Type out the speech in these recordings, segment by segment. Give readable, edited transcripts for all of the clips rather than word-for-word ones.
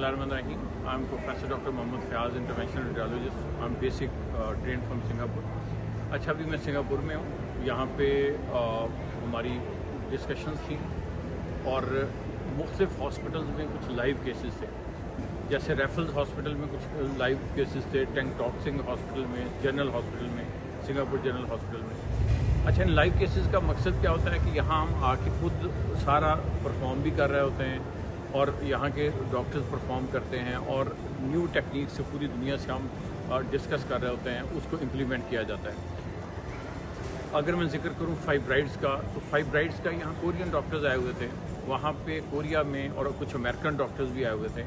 Bismillahirrahmanirrahim. I'm Professor Dr. Mohammad Fayaz, Interventional Radiologist. I'm basic trained from Singapore. अच्छा अभी मैं Singapore में हूँ. यहाँ पे हमारी डिस्कशंस थी और मुख्तलिफ हॉस्पिटल्स में कुछ लाइव केसेस थे. जैसे रेफल्स हॉस्पिटल में कुछ लाइव केसेस थे, टेंग टॉक्सिंग हॉस्पिटल में, जनरल हॉस्पिटल में, सिंगापुर जनरल हॉस्पिटल में. अच्छा, इन लाइव केसेस का मकसद क्या होता है कि यहाँ हम आके खुद सारा परफॉर्म भी कर रहे होते हैं और यहाँ के डॉक्टर्स परफॉर्म करते हैं और न्यू टेक्निक से पूरी दुनिया से हम डिस्कस कर रहे होते हैं, उसको इम्प्लीमेंट किया जाता है. अगर मैं जिक्र करूँ फाइब्राइड्स का, तो फाइब्राइड्स का यहाँ कोरियन डॉक्टर्स आए हुए थे. वहाँ पे कोरिया में और कुछ अमेरिकन डॉक्टर्स भी आए हुए थे.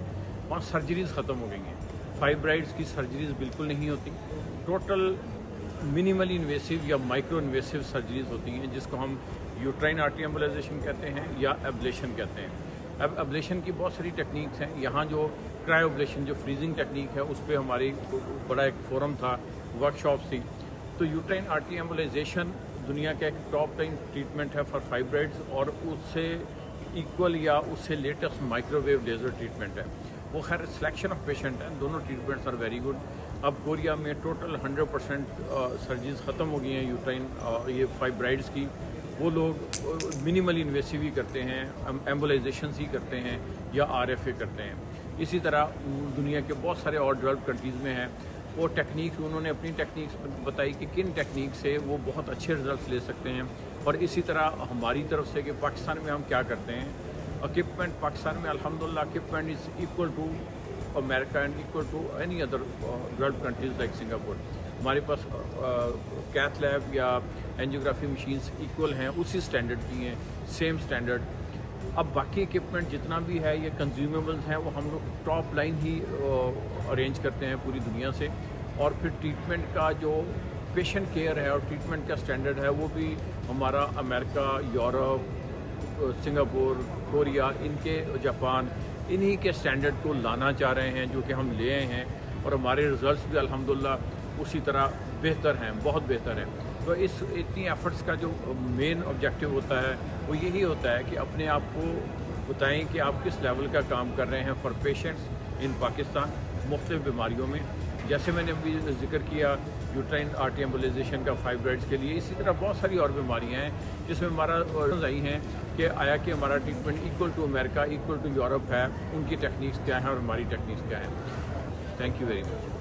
वहाँ सर्जरीज़ ख़त्म हो गई हैं. फाइब्राइड्स की सर्जरीज़ बिल्कुल नहीं होती. टोटल मिनिमली इन्वेसिव या माइक्रो इन्वेसिव सर्जरीज़ होती हैं, जिसको हम यूट्राइन आर्टरी एम्बोलाइजेशन कहते हैं या एब्लेशन कहते हैं. अब एब्लेशन की बहुत सारी टेक्निक्स हैं. यहाँ जो क्रायो एब्लेशन जो फ्रीजिंग टेक्निक है, उस पर हमारी बड़ा एक फोरम था, वर्कशॉप्स थी. तो यूट्राइन आर्टरी एम्बोलाइजेशन दुनिया का एक टॉप 10 ट्रीटमेंट है फॉर फाइब्राइड्स और उससे इक्वल या उससे लेटेस्ट माइक्रोवेव लेज़र ट्रीटमेंट है. वो खैर सिलेक्शन ऑफ पेशेंट है. दोनों ट्रीटमेंट्स आर वेरी गुड. अब कोरिया में टोटल 100% सर्जरीज ख़त्म हो गई हैं यूट्राइन ये फाइब्राइड्स की. वो लोग मिनिमल इन्वेसिव ही करते हैं, एम्बोलाइजेशन ही करते हैं या RFA करते हैं. इसी तरह दुनिया के बहुत सारे और डेवलप्ड कंट्रीज़ में हैं. वो टेक्निक्स उन्होंने अपनी टेक्निक्स बताई कि किन टेक्निक से वो बहुत अच्छे रिजल्ट्स ले सकते हैं. और इसी तरह हमारी तरफ से कि पाकिस्तान में हम क्या करते हैं. इक्विपमेंट पाकिस्तान में अल्हम्दुलिल्लाह equipment is equal to America and equal to any other developed countries like Singapore. हमारे पास कैथ लैब या एंजियोग्राफी मशीन्स इक्वल हैं, उसी स्टैंडर्ड की हैं, सेम स्टैंडर्ड. अब बाकी इक्विपमेंट जितना भी है ये कंज्यूमेबल्स हैं, वो हम लोग टॉप लाइन ही अरेंज करते हैं पूरी दुनिया से. और फिर ट्रीटमेंट का जो पेशेंट केयर है और ट्रीटमेंट का स्टैंडर्ड है, वो भी हमारा अमेरिका, यूरोप, सिंगापुर, कोरिया, इनके जापान, इन्हीं के स्टैंडर्ड को लाना चाह रहे हैं, जो कि हम ले आए हैं. और हमारे रिजल्ट्स भी अल्हम्दुलिल्लाह उसी तरह बेहतर हैं, बहुत बेहतर हैं. तो इतनी एफर्ट्स का जो मेन ऑब्जेक्टिव होता है वो यही होता है कि अपने आप को बताएं कि आप किस लेवल का काम कर रहे हैं फॉर पेशेंट्स इन पाकिस्तान मुख्तलिफ बीमारियों में. जैसे मैंने अभी जिक्र किया यूट्राइन आर्टरी एम्बोलाइजेशन का फाइब्राइड्स के लिए, इसी तरह बहुत सारी और बीमारियां हैं जिसमें हमारा आई हैं कि आया कि हमारा treatment equal to America, equal to Europe है, उनकी टेक्निक्स क्या हैं और हमारी टेक्निक्स क्या हैं. Thank you very much.